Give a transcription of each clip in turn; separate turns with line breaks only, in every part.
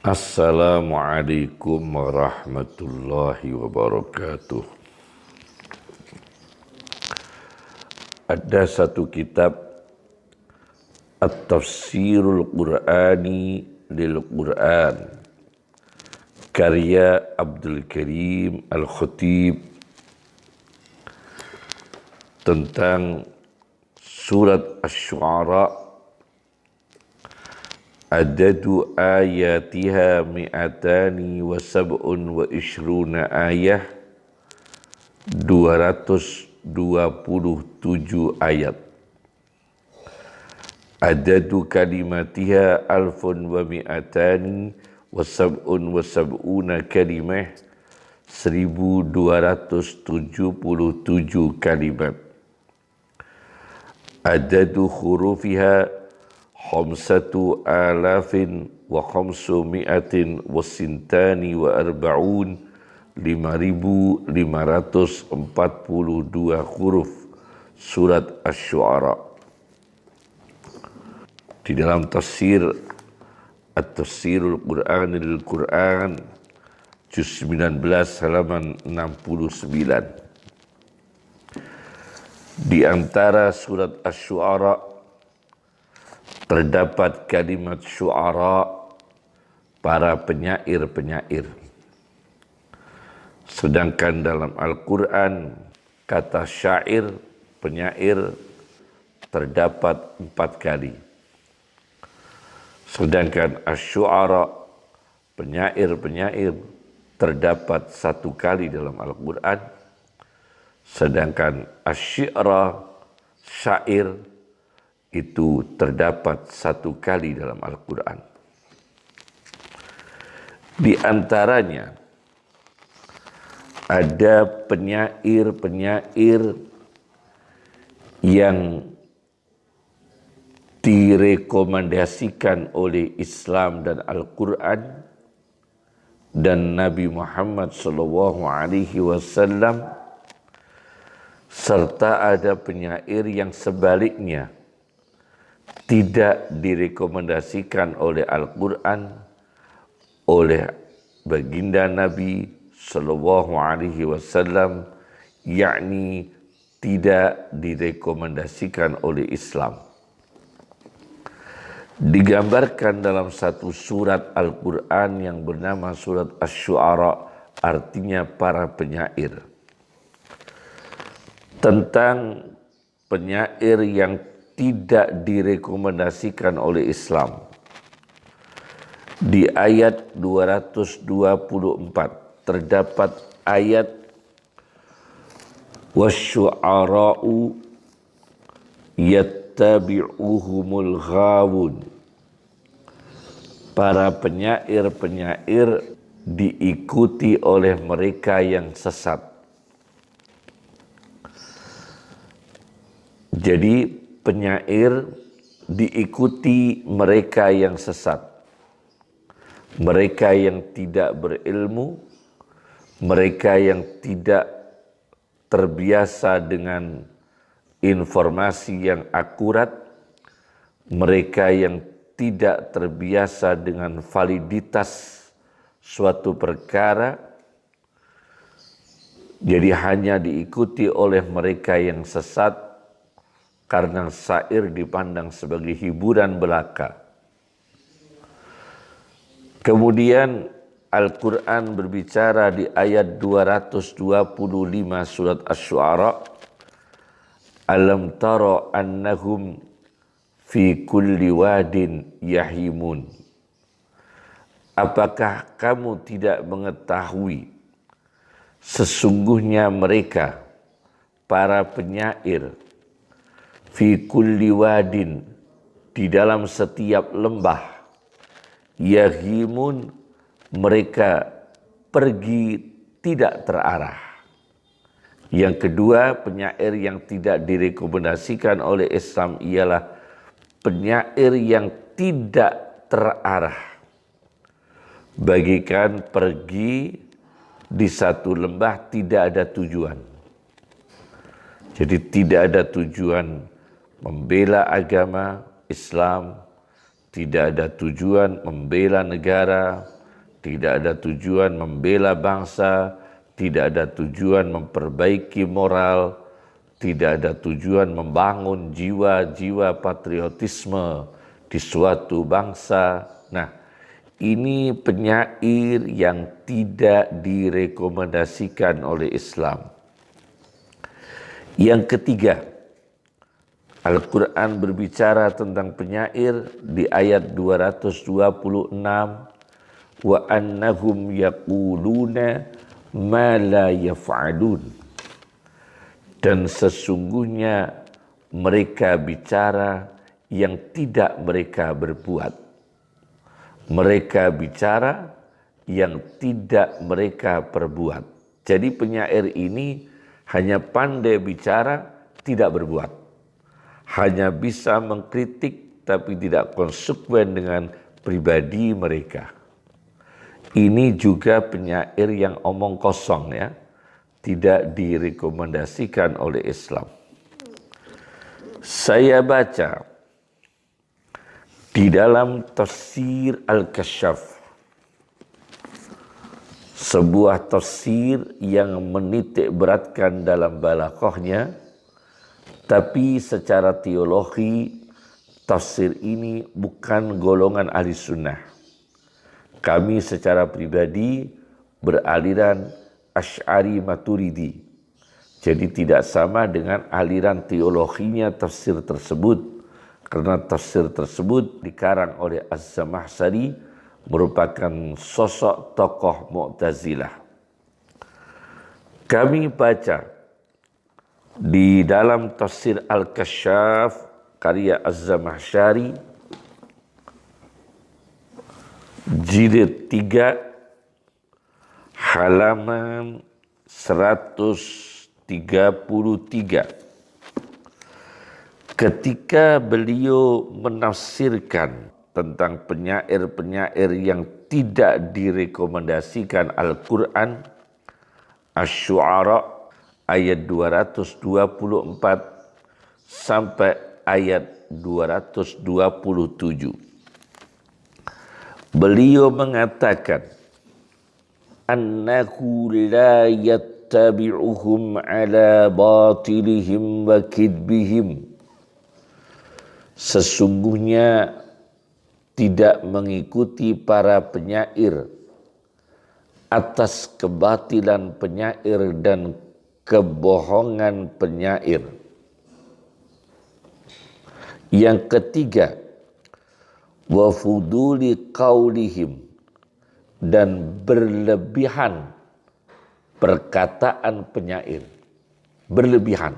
Assalamualaikum warahmatullahi wabarakatuh. Ada satu kitab At-Tafsirul Qur'ani lil Qur'an karya Abdul Karim Al-Khatib tentang surat Asy-Syu'ara. Adadu ayatiha mi'atani wa sab'un wa ishruna ayah, 227 ayat. Adadu kalimatiha alfun wa mi'atani wa sab'un wa sab'una kalimah, 1277 kalimat. Adadu hurufiha khamsatu alafin wa khamsu mi'atin wa sintani wa arba'un, 5.542 huruf surat Asy-Syu'ara. Di dalam tafsir At-Tafsirul Qur'ani lil Qur'an juz 19 halaman 69. Di antara surat Asy-Syu'ara terdapat kalimat syu'ara, para penyair-penyair. Sedangkan dalam Al-Quran kata syair, penyair, terdapat 4 kali. Sedangkan asy-syu'ara, penyair-penyair, terdapat 1 kali dalam Al-Quran. Sedangkan asy-syi'ra, syair, itu terdapat 1 kali dalam Al-Quran. Di antaranya ada penyair-penyair yang direkomendasikan oleh Islam dan Al-Quran dan Nabi Muhammad SAW, serta ada penyair yang sebaliknya tidak direkomendasikan oleh Al-Quran, oleh baginda Nabi SAW, yakni tidak direkomendasikan oleh Islam. Digambarkan dalam satu surat Al-Quran yang bernama surat Asy-Syu'ara, artinya para penyair. Tentang penyair yang tidak direkomendasikan oleh Islam. Di ayat 224 terdapat ayat wasyu'ara'u yattabi'uhumul ghawun. Para penyair-penyair diikuti oleh mereka yang sesat. Jadi penyair diikuti mereka yang sesat, mereka yang tidak berilmu, mereka yang tidak terbiasa dengan informasi yang akurat, mereka yang tidak terbiasa dengan validitas suatu perkara. Jadi hanya diikuti oleh mereka yang sesat, karena syair dipandang sebagai hiburan belaka. Kemudian Al-Quran berbicara di ayat 225 surat Asy-Syu'ara, Alam tara annahum fi kulli wadin yahimun. Apakah kamu tidak mengetahui sesungguhnya mereka, para penyair, fi kulli wadin, di dalam setiap lembah, yahimun, mereka pergi tidak terarah. Yang kedua, penyair yang tidak direkomendasikan oleh Islam ialah penyair yang tidak terarah, bagikan pergi di satu lembah tidak ada tujuan. Jadi tidak ada tujuan membela agama Islam, tidak ada tujuan membela negara, tidak ada tujuan membela bangsa, tidak ada tujuan memperbaiki moral, tidak ada tujuan membangun jiwa-jiwa patriotisme di suatu bangsa. Nah, ini penyair yang tidak direkomendasikan oleh Islam. Yang ketiga, Al-Quran berbicara tentang penyair di ayat 226, wa annahum yaquluna ma la yaf'alun. Dan sesungguhnya mereka bicara yang tidak mereka berbuat. Mereka bicara yang tidak mereka perbuat. Jadi penyair ini hanya pandai bicara, tidak berbuat. Hanya bisa mengkritik tapi tidak konsekuen dengan pribadi mereka. Ini juga penyair yang omong kosong ya, tidak direkomendasikan oleh Islam. Saya baca di dalam tafsir Al-Kasyaf, sebuah tafsir yang menitik beratkan dalam balaghahnya, tapi secara teologi tafsir ini bukan golongan ahli sunnah. Kami secara pribadi beraliran Asy'ari Maturidi. Jadi tidak sama dengan aliran teologinya tafsir tersebut. Karena tafsir tersebut dikarang oleh Az-Zamakhsyari, merupakan sosok tokoh Mu'tazilah. Kami baca di dalam tafsir Al-Kasyaf karya Az-Zamakhsyari, jilid 3 halaman 133. Ketika beliau menafsirkan tentang penyair-penyair yang tidak direkomendasikan Al-Quran, Asy-Syu'ara ayat 224 sampai ayat 227. Beliau mengatakan, annahu la yattabi'uhum ala batilihim wa kidbihim. Sesungguhnya tidak mengikuti para penyair atas kebatilan penyair dan kebohongan penyair. Yang ketiga, wa fuduli qaulihim, dan berlebihan perkataan penyair, berlebihan.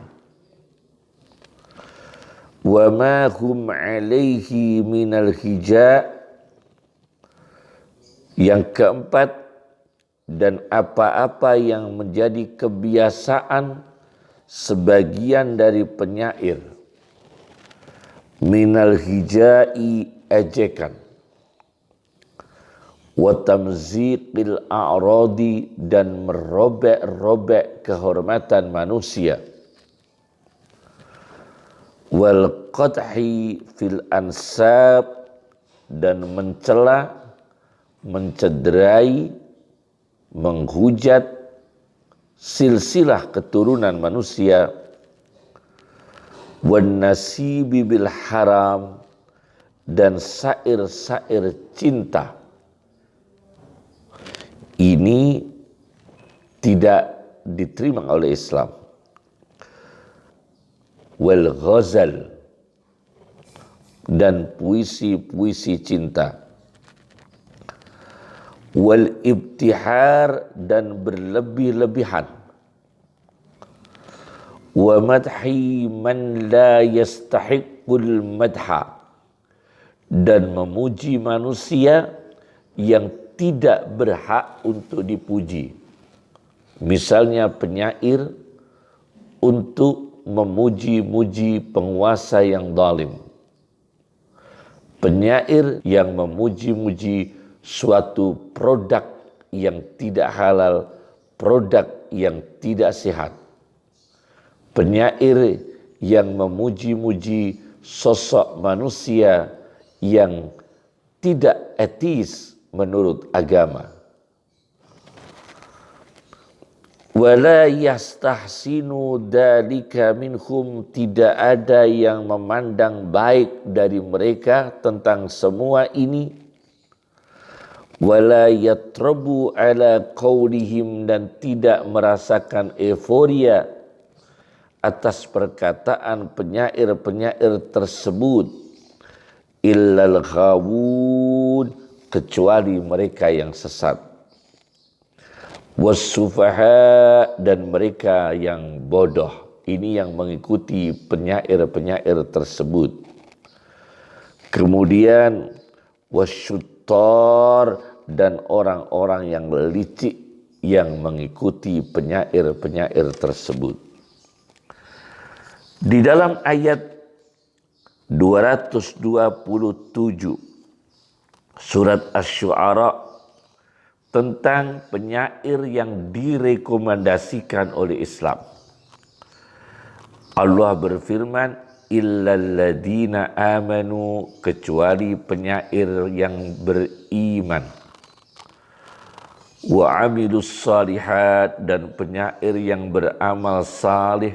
Wa ma hum alaihi minal hija. Yang keempat, dan apa-apa yang menjadi kebiasaan sebagian dari penyair, minal hijai, ejekan, wa tamziqil a'radi, dan merobek-robek kehormatan manusia, wal qadhi fil ansab, dan mencela, mencederai, menghujat silsilah keturunan manusia, wan nasibi bil haram, dan syair-syair cinta. Ini tidak diterima oleh Islam. Wal ghazal, dan puisi-puisi cinta. Wal ibtihar, dan berlebih-lebihan. Wa madhi man la yastahiqqul madha, dan memuji manusia yang tidak berhak untuk dipuji. Misalnya penyair untuk memuji-muji penguasa yang zalim. Penyair yang memuji-muji suatu produk yang tidak halal, produk yang tidak sehat. Penyair yang memuji-muji sosok manusia yang tidak etis menurut agama. Wala yastahsinu dzalika minhum, tidak ada yang memandang baik dari mereka tentang semua ini. Wala yatrabu ala qaulihim, dan tidak merasakan euforia atas perkataan penyair-penyair tersebut. Illal ghawun, kecuali mereka yang sesat. Wassufaha, dan mereka yang bodoh. Ini yang mengikuti penyair-penyair tersebut. Kemudian wasyuttar, dan orang-orang yang licik yang mengikuti penyair-penyair tersebut. Di dalam ayat 227 surat Asy-Syu'ara tentang penyair yang direkomendasikan oleh Islam, Allah berfirman, illalladzina amanu, kecuali penyair yang beriman, wa amilus salihat, dan penyair yang beramal salih,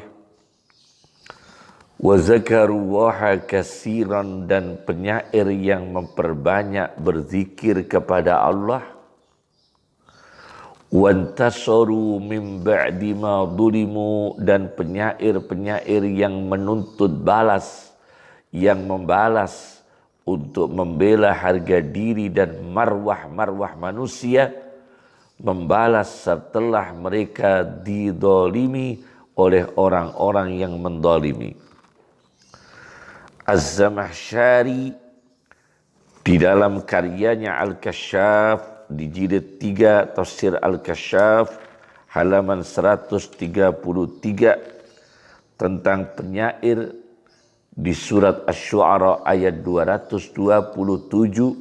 wa zakarullaha katsiran, dan penyair yang memperbanyak berzikir kepada Allah, wantasaru min ba'di ma dhulimu, dan penyair-penyair yang menuntut balas, yang membalas untuk membela harga diri dan marwah manusia, membalas setelah mereka didolimi oleh orang-orang yang mendolimi. Az-Zamakhsyari di dalam karyanya Al-Kasyaf di jilid 3 Tafsir Al-Kasyaf halaman 133 tentang penyair di surat Asy-Syu'ara ayat 227,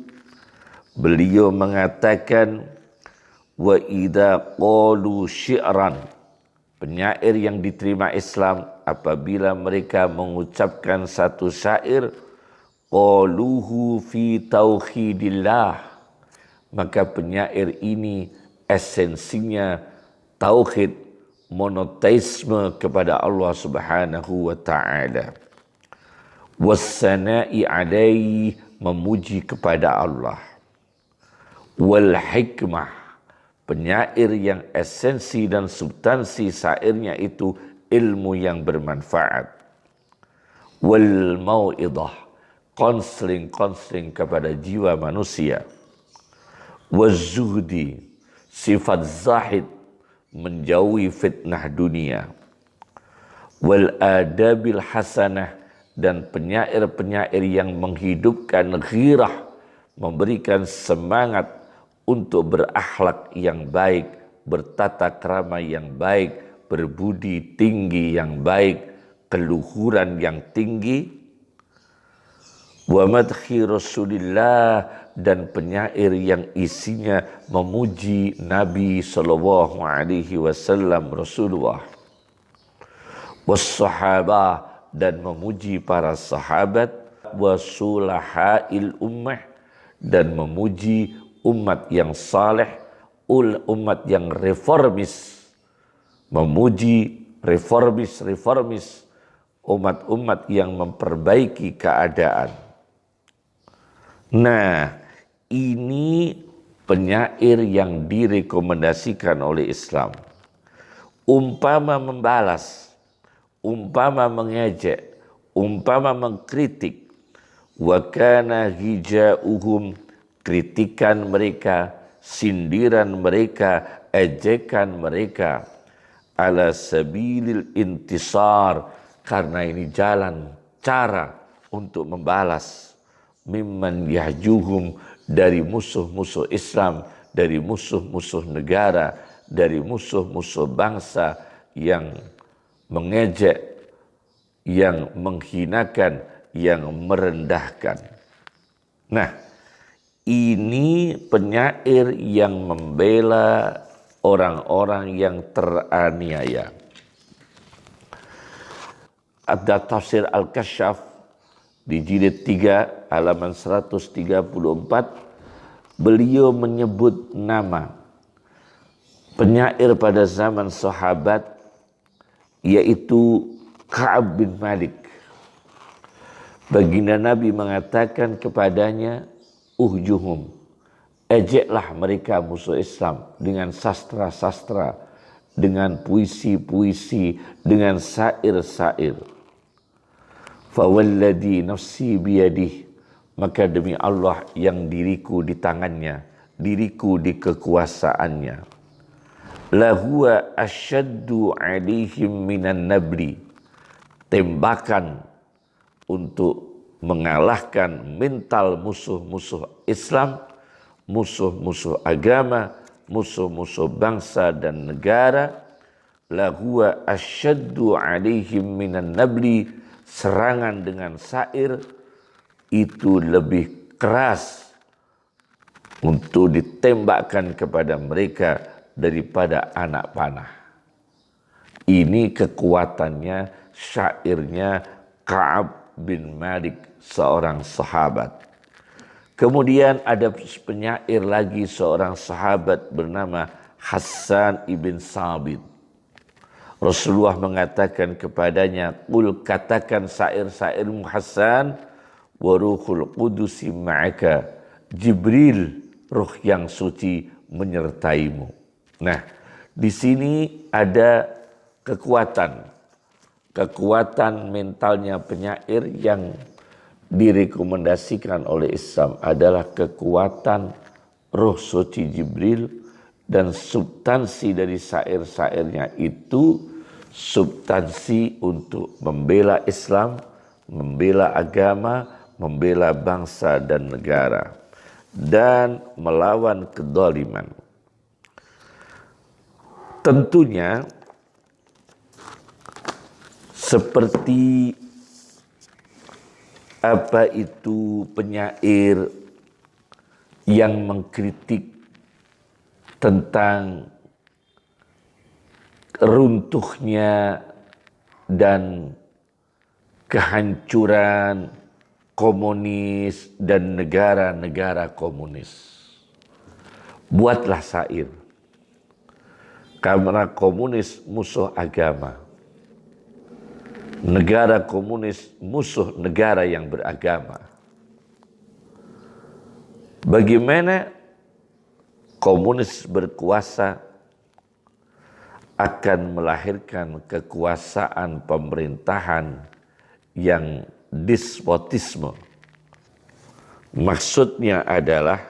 beliau mengatakan, wa idza qalu syi'ran, penyair yang diterima Islam apabila mereka mengucapkan satu syair, qaluhu fi tauhidillah, maka penyair ini esensinya tauhid, monoteisme kepada Allah Subhanahu wa taala. Wassana'i alaihi, memuji kepada Allah. Wal hikmah, penyair yang esensi dan substansi syairnya itu ilmu yang bermanfaat. Wal mau'idah, konseling kepada jiwa manusia. Wazuhdi, sifat zahid, menjauhi fitnah dunia. Wal adabil hasanah, dan penyair-penyair yang menghidupkan ghirah, memberikan semangat untuk berakhlak yang baik, bertata krama yang baik, berbudi tinggi yang baik, keluhuran yang tinggi. Wa madhi Rasulillah, dan penyair yang isinya memuji Nabi sallallahu alaihi wasallam Rasulullah. Wassahabah, dan memuji para sahabat. Wasulahail ummah, dan memuji umat yang saleh, umat yang reformis, memuji reformis, umat-umat yang memperbaiki keadaan. Nah, ini penyair yang direkomendasikan oleh Islam. Umpama membalas, umpama mengejek, umpama mengkritik, wa kana hijauhum, kritikan mereka, sindiran mereka, ejekan mereka, ala sabilil intisar, karena ini jalan, cara untuk membalas, mimman yahjuhum, dari musuh-musuh Islam, dari musuh-musuh negara, dari musuh-musuh bangsa yang mengejek, yang menghinakan, yang merendahkan. Nah, ini penyair yang membela orang-orang yang teraniaya. Ada tafsir Al-Kasyaf di jilid 3 halaman 134, beliau menyebut nama penyair pada zaman sahabat, yaitu Ka'ab bin Malik. Baginda Nabi mengatakan kepadanya, uhjuhum, ejeklah mereka musuh Islam dengan sastra-sastra, dengan puisi-puisi, dengan syair-syair. Fawalladhi nafsi biyadih, maka demi Allah yang diriku di tangannya, diriku di kekuasaannya. Lahuwa asyaddu alaihim minan nabli, tembakan untuk mengalahkan mental musuh-musuh Islam, musuh-musuh agama, musuh-musuh bangsa dan negara. Lahuwa asyaddu alaihim minan nabli, serangan dengan syair itu lebih keras untuk ditembakkan kepada mereka daripada anak panah. Ini kekuatannya, syairnya Ka'ab bin Malik, seorang sahabat. Kemudian ada penyair lagi, seorang sahabat bernama Hassan ibn Sabit. Rasulullah mengatakan kepadanya, "Qul, katakan syair-syairmu Hassan, wa ruhul qudusi ma'aka." Jibril, roh yang suci, menyertaimu. Nah, di sini ada kekuatan mentalnya penyair yang direkomendasikan oleh Islam adalah kekuatan roh suci Jibril, dan substansi dari syair-syairnya itu substansi untuk membela Islam, membela agama, membela bangsa dan negara, dan melawan kedzaliman. Tentunya seperti apa itu penyair yang mengkritik tentang runtuhnya dan kehancuran komunis dan negara-negara komunis. Buatlah syair. Karena komunis musuh agama. Negara komunis musuh negara yang beragama. Bagaimana komunis berkuasa akan melahirkan kekuasaan pemerintahan yang despotisme. Maksudnya adalah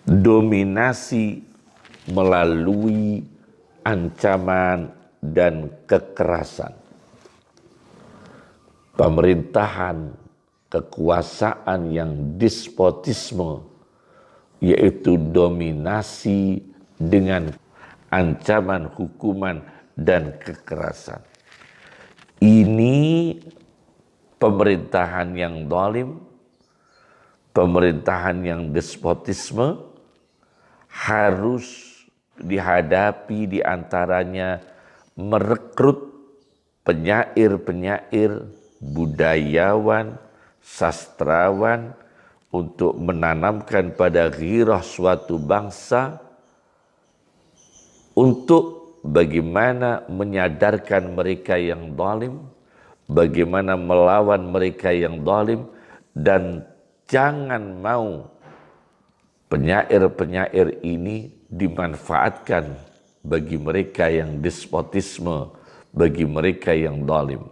dominasi melalui ancaman dan kekerasan. Pemerintahan, kekuasaan yang despotisme, yaitu dominasi dengan ancaman hukuman dan kekerasan. Ini pemerintahan yang zalim, pemerintahan yang despotisme, harus dihadapi, diantaranya merekrut penyair-penyair, budayawan, sastrawan untuk menanamkan pada ghirah suatu bangsa untuk bagaimana menyadarkan mereka yang zalim, bagaimana melawan mereka yang zalim, dan jangan mau penyair-penyair ini dimanfaatkan bagi mereka yang despotisme, bagi mereka yang zalim.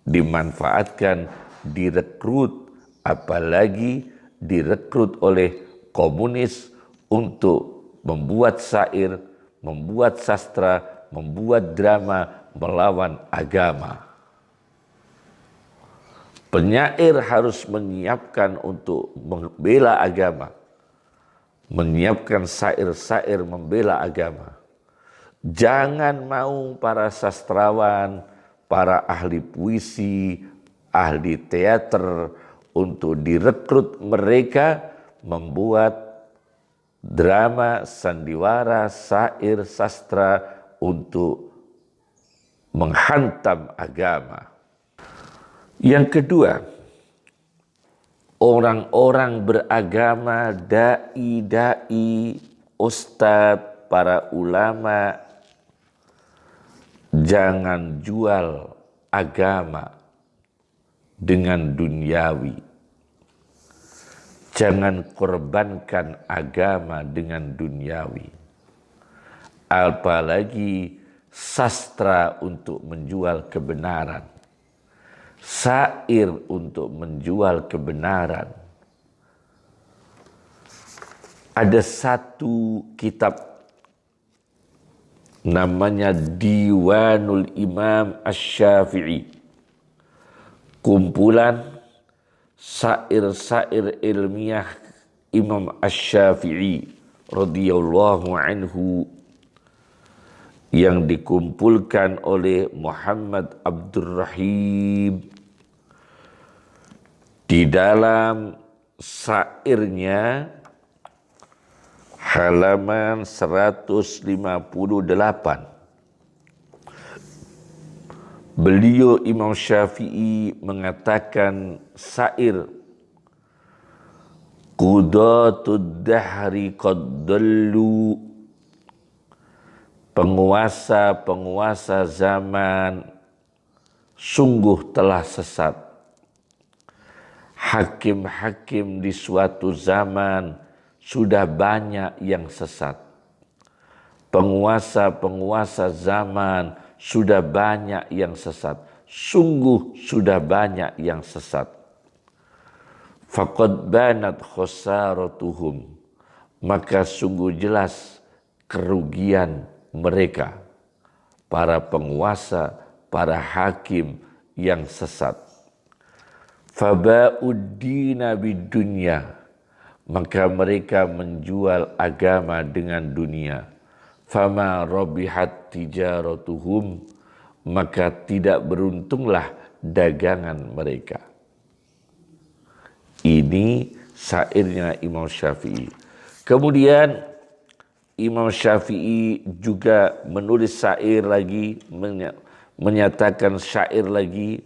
Dimanfaatkan, direkrut, apalagi direkrut oleh komunis untuk membuat syair, membuat sastra, membuat drama melawan agama. Penyair harus menyiapkan untuk membela agama, menyiapkan syair-syair membela agama. Jangan mau para sastrawan, para ahli puisi, ahli teater untuk direkrut mereka membuat drama, sandiwara, syair, sastra untuk menghantam agama. Yang kedua, orang-orang beragama, dai-dai, ustadz, para ulama, jangan jual agama dengan duniawi. Jangan korbankan agama dengan duniawi. Apalagi sastra untuk menjual kebenaran. Syair untuk menjual kebenaran. Ada satu kitab namanya Diwanul Imam Asy-Syafi'i. Kumpulan syair-syair ilmiah Imam Asy-Syafi'i radhiyallahu anhu yang dikumpulkan oleh Muhammad Abdul Rahim. Di dalam syairnya halaman 158 beliau Imam Syafi'i mengatakan syair Qudatud dahri qad dallu, penguasa-penguasa zaman sungguh telah sesat. Hakim-hakim di suatu zaman sudah banyak yang sesat. Penguasa-penguasa zaman sudah banyak yang sesat. Sungguh sudah banyak yang sesat. Faqad banat khosaratuhum, maka sungguh jelas kerugian mereka, para penguasa, para hakim yang sesat. Faba'uddina bidunya, maka mereka menjual agama dengan dunia. Fama rabihat tijaratuhum, maka tidak beruntunglah dagangan mereka. Ini syairnya Imam Syafi'i. Kemudian Imam Syafi'i juga menulis syair lagi, menyatakan syair lagi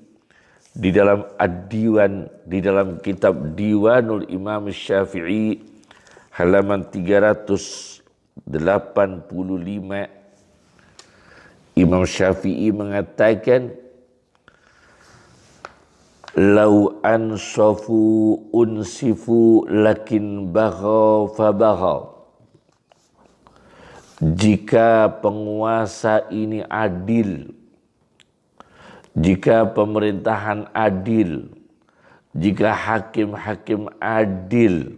di dalam Ad-Diwan, di dalam kitab Diwanul Imam Syafi'i halaman 385. Imam Syafi'i mengatakan, Lau ansafu unsifu lakin baghaw fabaghaw. Jika penguasa ini adil, jika pemerintahan adil, jika hakim-hakim adil,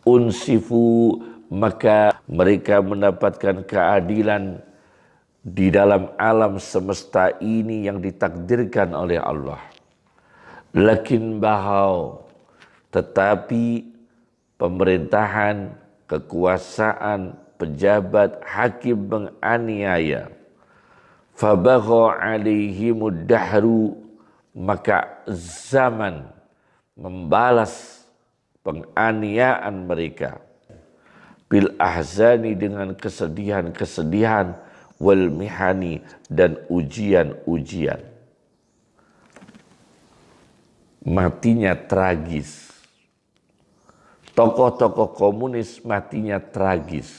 unsifu, maka mereka mendapatkan keadilan di dalam alam semesta ini yang ditakdirkan oleh Allah. Lakin bahau, tetapi pemerintahan, kekuasaan, pejabat, hakim menganiaya. Fabagha alaihimud dahru, maka zaman membalas penganiayaan mereka. Bil ahzani, dengan kesedihan-kesedihan, wal mihani, dan ujian-ujian. Matinya tragis. Tokoh-tokoh komunis matinya tragis.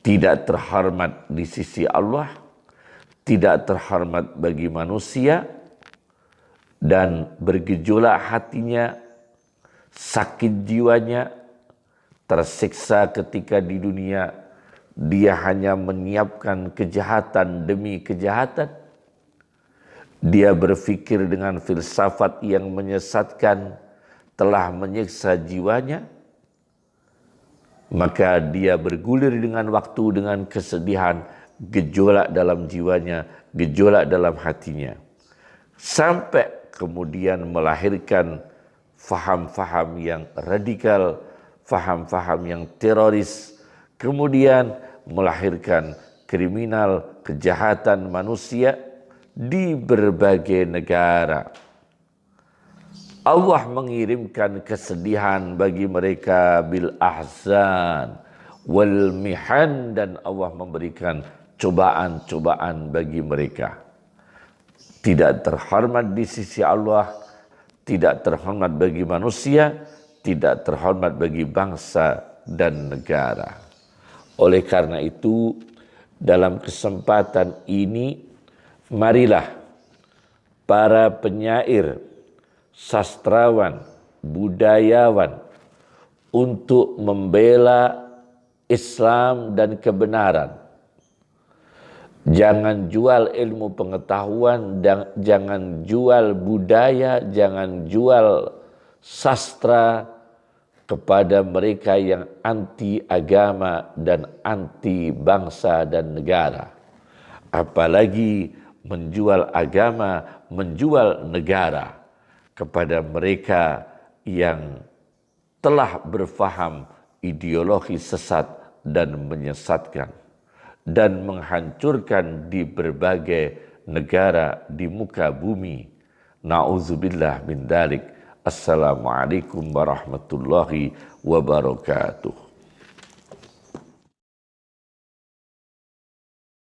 Tidak terhormat di sisi Allah, tidak terhormat bagi manusia, dan bergejolak hatinya, sakit jiwanya, tersiksa ketika di dunia dia hanya menyiapkan kejahatan demi kejahatan. Dia berpikir dengan filsafat yang menyesatkan, telah menyiksa jiwanya, maka dia bergulir dengan waktu, dengan kesedihan, gejolak dalam jiwanya, gejolak dalam hatinya. Sampai kemudian melahirkan faham-faham yang radikal, faham-faham yang teroris, kemudian melahirkan kriminal, kejahatan manusia di berbagai negara. Allah mengirimkan kesedihan bagi mereka bil ahzan wal mihan, dan Allah memberikan cobaan-cobaan bagi mereka. Tidak terhormat di sisi Allah, tidak terhormat bagi manusia, tidak terhormat bagi bangsa dan negara. Oleh karena itu, dalam kesempatan ini, marilah para penyair, sastrawan, budayawan untuk membela Islam dan kebenaran. Jangan jual ilmu pengetahuan, dan jangan jual budaya, jangan jual sastra kepada mereka yang anti agama dan anti bangsa dan negara. Apalagi menjual agama, menjual negara kepada mereka yang telah berfaham ideologi sesat dan menyesatkan dan menghancurkan di berbagai negara di muka bumi. Na'udzubillah min dzalik. Assalamualaikum warahmatullahi wabarakatuh.